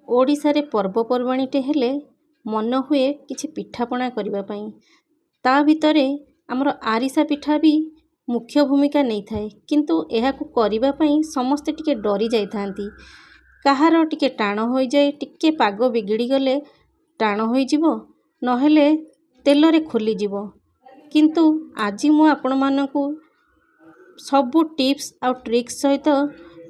ओडिशारे पर्वपर्वाणीटे हेले मन हुए किछि पिठापଣା करबा पई। ता भितरे हमर आरिसा पिठा भी मुख्य भूमिका नहीं थाए, किंतु एहाकु करबा पई समस्ते टिके डरी जाई थांती। काहार टिके टाण होई जाए, टिके पाग बिगिड़ी गले टाण होई जिवो, नहेले तेलरे खोली जिवो। किंतु आजि मु आपण मानकु सबु टिप्स आ ट्रिक्स सहित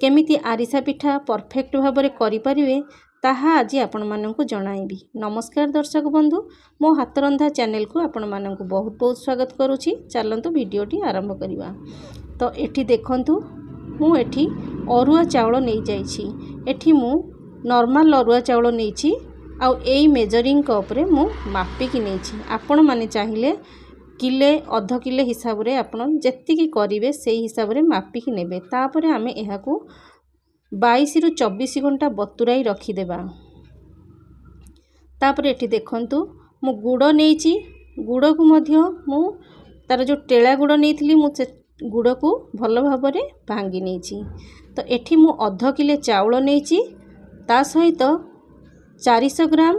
केमिति आरिसा पिठा परफेक्ट भाबरे करि परिबे ताहा आज आपण मानकु जणाइबी। नमस्कार दर्शक बंधु, मो हाथ रंधा चैनल को आपण मानकु बहुत बहुत स्वागत करूची। चलंतु वीडियोटी आरंभ करिबा। तो एठी देखंतु मु एठी अरुआ चावल नहीं जाइछि। एठी मु नॉर्मल अरुआ चावल नैछि आ एई मेजरिंग कप रे मु मापी कि नैछि। आपण माने चाहिले किले अध किले हिसाब रे आपण जेतिकी करिवे सेही हिसाब रे मापी कि नेबे। तापरे आमे एहाकू 22 रु 24 घंटा बतुराई रखिदेबा। तापरे एठी देखंतु मु गुड़ नैछि। गुड़ को मध्य मु तार जो टेला गुड़ नैथिली मु से गुड़ को भल भाबरे भांगी नैछि। तो एठी मु अध किले चावल नैछि, ता सहित 400 ग्राम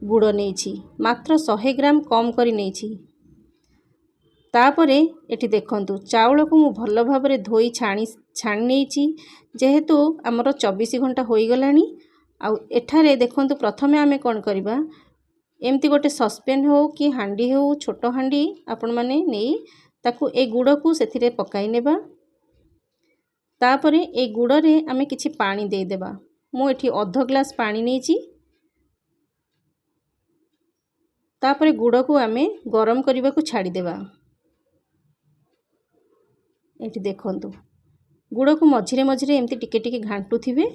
गुड़ नैछि, मात्र 100 ग्राम कम करी नैछि। तापरे एठी देखंतु चावल को मु भल भाबरे धोई छाणी नैछि, जेहेतु आमर 24 घंटा होई गलानी। आ एठारे देखंतु प्रथमे आमे कोन करबा, एमती गोटे सस्पेन हो कि हांडी हो, छोट हांडी आपण माने नेई ताकू ए गुड़ को सेथिरे पकाई नेबा। तापरे ए गुड़ रे आमे किछि पानी देई देबा। मु एठी अध ग्लास पानी नैछि। तापरे गुड़ को आमे गरम करबा को छाड़ी देबा। एठी देखंतु गुड़ को मझिरे मझिरे एमती टिके टिके घांटू थिबे।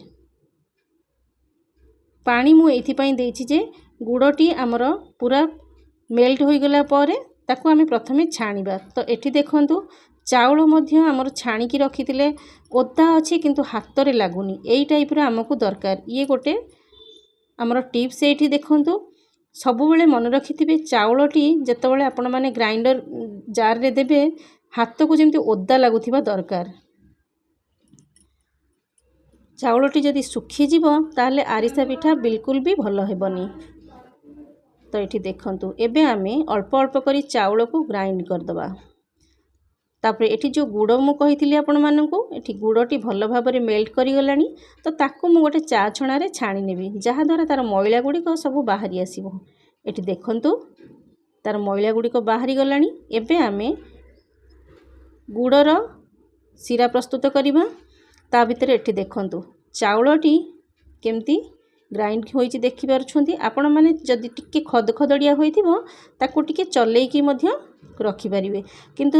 पानी मु एथि पई देछि जे गुड़टी आमर पूरा मेल्ट होई गला परे ताकू आमे प्रथमे छाणीबा। तो एठी देखंतु चावल मध्य आमर छाणी की रखिथिले ओदा अछि, किंतु हाथ रे लागुनी। एई टाइप रे हमकु दरकार। ये गोटे आमर टिप्स एठी देखंतु। सबु बेले मन रखिथिबे चावलटी जेतेबेले आपण माने ग्राइंडर जार रे देबे हाथ को जेमती ओदा लागुथिबा दरकार। चावलटी जदि सुखी जीवो ताहले आरिसा पिठा बिल्कुल भी भलो हेबनी। तो एठी देखंतु एबे आमे अल्प अल्प करी चावल को ग्राइंड कर दबा। तापरे एठी जो गुड़ मु कहिथिली आपण मानकु, एठी गुड़टी भलो भाबरे मेल्ट करी गलानी। तो ताकू मु गोटे चा छणा रे छाणी नेबी, जहा द्वारा तार मैला गुडी को सब बाहरी आसीबो। एठी देखंतु तार मैला गुडी को बाहरी गलानी। एबे आमे गुड़र सिरा प्रस्तुत करिबा। ता भितरे एठी देखंतु चावलटी केमती ग्राइंड होईची देखि पारुछंती। आपण माने जदि टिके खदखदड़िया होईथिबो ताकू टिके चलेइकी मध्य रखि परिबे। किंतु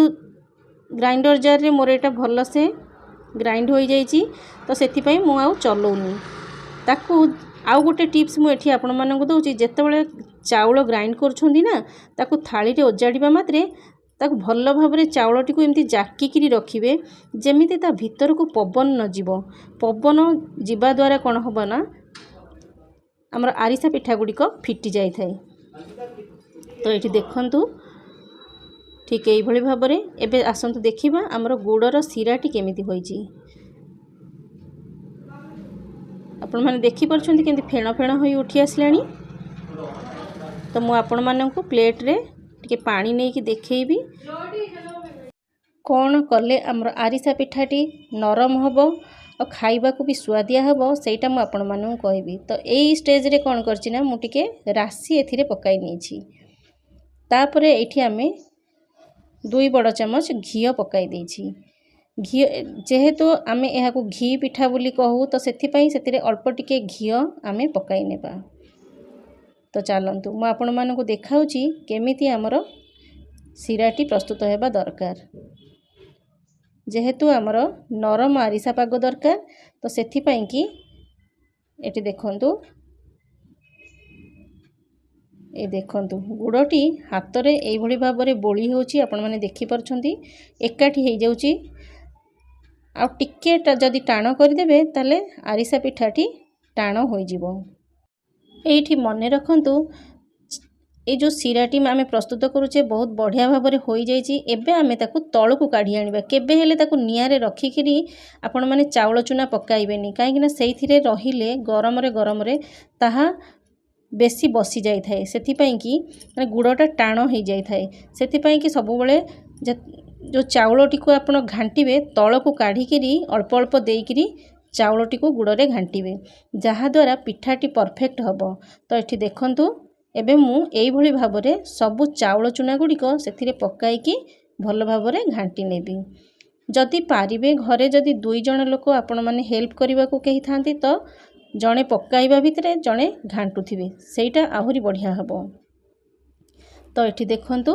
ग्राइंडर जार रे मोर एटा भलो से ग्राइंड होई जाईची, तो सेथि पई मु आउ चलौनी ताकू। आउ गोटे टिप्स मु एठी आपण मानकु दउची, जेतेबेले चावल ग्राइंड करछंती ना ताकू थाली रे ओजाडिबा मात्रे ताकू भल भाबरे चावलटी को एमती जाकिकिरी रखिबे जेमिति ता भीतर को पवन न जीवो। पवन जीवा द्वारा कोन होबो ना हमर आरिसा पिठा गुडी को फिटी जाई थाए। तो एठी देखंतु ठीक एई भली भाबरे एबे आसंतु देखिबा हमर गुड़र सिराटी केमिति होईची। आपण माने देखि परछंती केंति फेण फेण होई उठी आसलानी। तो मु आपण माननकु प्लेट रे टिके पानी नै कि देखैबी कोन कले हमर आरिसा पिठाटी नरम हबो और खाइबा को भी स्वादिया हबो, सेटा मु आपण माननकु कहबी। तो एई स्टेज रे कोन करछि ना मु टिके रासी एथिरे पकाई नेछि। तापरे एठी आमे 2 बड़ चमच घी पकाई देछि। घी जेहेतु आमे एहाकु घी पिठा बोली कहू, तो सेथि पई सेतिरे अल्प टिके घी आमे पकाई नेबा। तो चलंतु मु आपण मानकु देखाउची केमिति हमर सिराटी प्रस्तुत हेबा दरकार। जेहेतु हमर नरम आरिसा पाग दरकार, तो सेथि पई कि एटी देखंतु ए देखंतु गुड़टी हाथ रे एई भली भाबरे बोली होउची। आपण माने देखि परछंती एकाठी हेई जाउची। आ टिके जदि टाण करि देबे ताले आरिसा पिठाटी टाण होई जिवो। एठी मने रखंतु ये जो सीराटी आम प्रस्तुत करुचे बहुत बढ़िया भाव में हो जाइए। एबे आमे ताकू तलू काढ़ी आनिबा। केबे हेले ताकू निआरे रखिकी आपण माने चाउल चूना पकाइबेनी, कहीं से रहिले गरम रे गरम रे ताहा बेसी बसी जाई थाए। सेथिपाई कि गुड़टा टाण हो जाई थाए। सेथिपाई कि सब बेले जो चाउलटी को आपण घांटिबे तलू काढ़िकी अल्प अल्प देइकिरी चाउलटी को गुड़े घांटिबे, जहाद्वारा पिठाटी परफेक्ट हबो। तो ये देखंतु एबे मु एई भली भाबरे सबु चाउल चूना गुड़िक सेथिरे पकाइकी भल भाबरे घांटी नेबी। जदि पारिबे घरे जदि 2 जण लोक आपण माने हेल्प करबा को कहि थांती तो जणे पकाइबा भितरे जणे घांटुथिबे, सेटा आहुरी बढ़िया हबो। तो ये देखंतु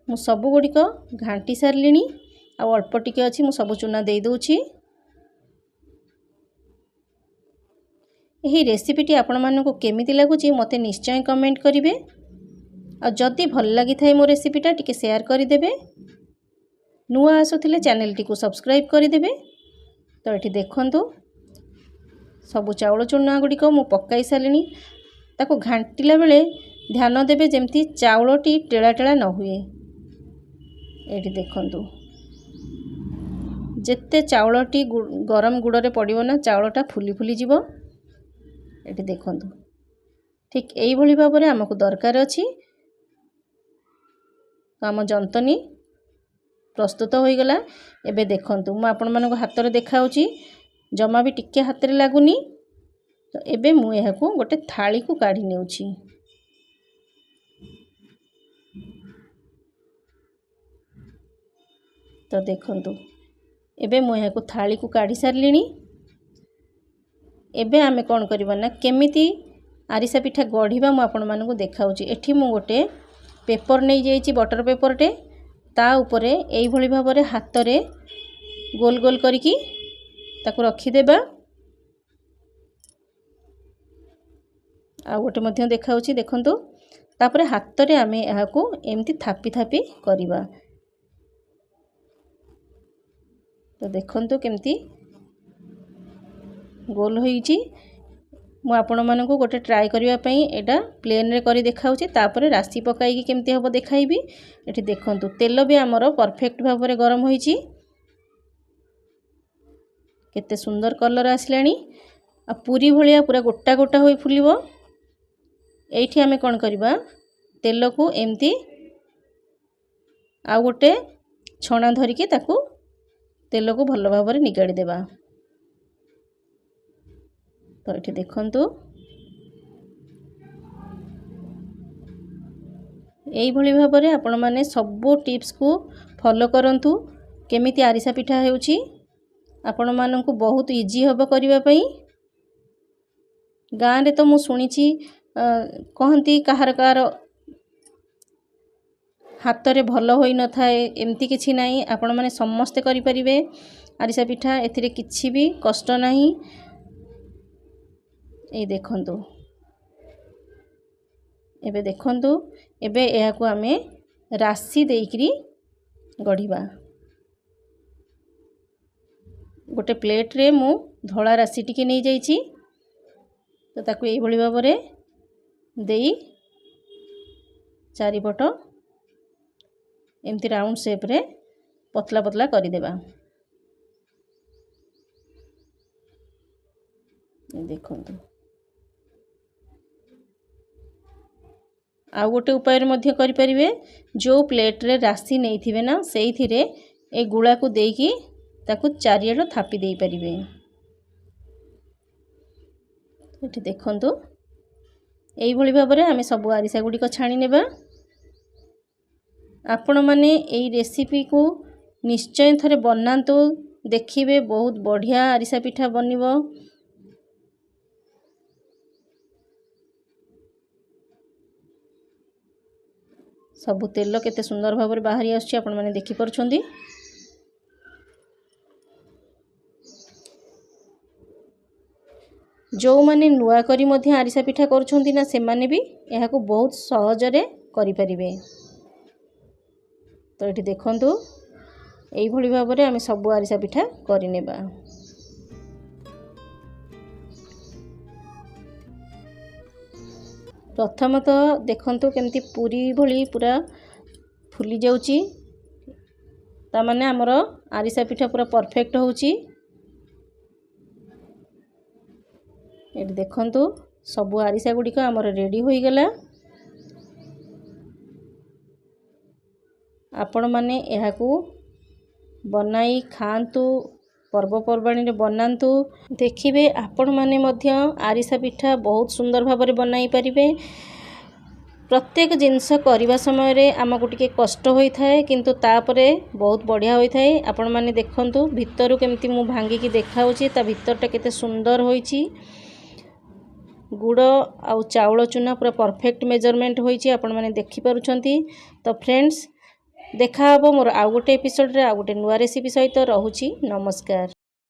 मु सबु गुड़िक घांटी सारलिनी। आ अल्प टिके अछि मु सबु चूना देई दोछि। यही रेसिपीटी आपण मानकु केमिति लागुची मते निश्चय कमेंट करिवे। आ जदि भल लागि थाए मो रेसिपीटा टिके शेयर करिदेबे। नुआ आसुथिले चैनल टी को सब्सक्राइब करिदेबे। तो ये देखंतु सबु चाउल चूना गुड़िक मु पकाई सारिणी। ताको घांटिला बेले ध्यान देबे जेमती चाउलटी टेड़ा टेड़ा न हुए। ये देखंतु जेते चाउलटी गरम गुड़े पड़िबो ना चाउलटा फुली फुली जिवो। ये देखंतु ठीक एई भली भाबरे हमकु दरकार अछि। तो आम जंतनी प्रस्तुत हो गला। एबे देखंतु मु आपण मानको हाथ रे देखाउची, जमा भी टिके हाथ रे लागुनी। तो एबे मु एहाकू गोटे थाली को काढी नेउची। तो देखंतु एबे मु एहाकू थाली को काढी सारलिनी। एबे आमे कोन करबा ना केमिति आरिसा पिठा गढ़िबा मु आपण मानको देखाउची। एठी मु गोटे पेपर नै जाइची, बटर पेपरटे। ता ऊपरे एई भली भाबरे हाथ रे गोल गोल करिकी ताकू रखी देबा। आ गोटे मध्य देखाउची देखंतु। तापरे हाथ रे आमे एहाकू एमती थापी थापी करिबा। तो देखंतु केमती गोल होईची। मु आपण मानको गोटे ट्राई करिवा पई एटा प्लेन रे करी देखाउची। तापरे राशि पकाई केमती हबो देखाइबी। एठी देखंतु तेल भी हमरो परफेक्ट भाव में गरम होईची। केते सुंदर कलर आसलानी। आ पूरी भलिया पूरा गोटा गोटा होई फुलिबो। एठी आमे कोन करबा तेल को एमती आ गोटे छणा धरिकी ताकू तेल को भल भाव में निगाड़ी देबा। तो ये देखंतु यही भली भाव में आपण माने सबो टिप्स को फॉलो करंतु। केमिति आरिसा पिठा हेउची आपण माननकु बहुत इजी हबो करिवा पई। गाँ रे तो मु सुनिची कहंती कहार कार हाथ रे भल होई न थाए, एमती किछि नाही। आपण माने समस्त करि परिबे आरिसा पिठा। एथिरे किछि भी कष्ट नाही। ए देखंतु एबे देखंतु एबे एहाकू आमे राशि देइकरी गढ़िबा। गोटे प्लेट रे मु धला राशि टिके नै जाइची। तो ताकू एई भली भाबरे देई चारिपट एमती राउंड शेप रे पतला पतला करि देबा। देखंतु आ गोटे उपाय मध्य करि परिबे। जो प्लेट रे राशि नै थिबे ना सेई थिरे ए गुळा को देकी ताकू चारियाडो थापी देई परिबे। एठी देखंतु एई भली भाबरे आमे सब आरिसा गुडी को छाणी नेबा। आपण माने एई रेसिपी को निश्चय थरे बनांतु, देखिबे बहुत बढ़िया आरिसा पिठा बनिबो। सबु तेल केते सुंदर भाव में बाहरी आछी आपण माने देखि परछोंदी। जो माने नुआ करी मध्य आरिसा पिठा करछोंदी ना से माने भी एहा को बहुत सहज रे करि परिबे। तो एठी देखंतु एई भली भाव में आमे सब आरिसा पिठा करि नेबा। प्रथमतः देखंतु केमती पूरी भली पूरा फुली जाउची ता माने हमर आरिसा पिठा पूरा परफेक्ट होउची। एटी देखंतु सब आरिसा गुडी को हमर रेडी होई गेला। आपण माने एहाकू बनाई खांतु पर्वपर्वाणी रे बनांतु देखिबे आपण माने मध्य आरिसा पिठा बहुत सुंदर भाबरे बनाई परिबे। प्रत्येक जिनस करबा समय रे हमकु टिके कष्ट होई थाए किंतु तापरे बहुत बढ़िया होई थाए। आपण माने देखंतु भितरु केमती मु भांगी की देखाउची ता भितरटा केते सुंदर होईची। गुड़ आउ चाउल चूना पूरा परफेक्ट मेजरमेंट होईची आपण माने देखि पारुछंती। तो फ्रेंड्स देखा हबो मोर आउ गोटे एपिसोड रे आउ गोटे नुवा रेसिपी सहित रहूची। नमस्कार।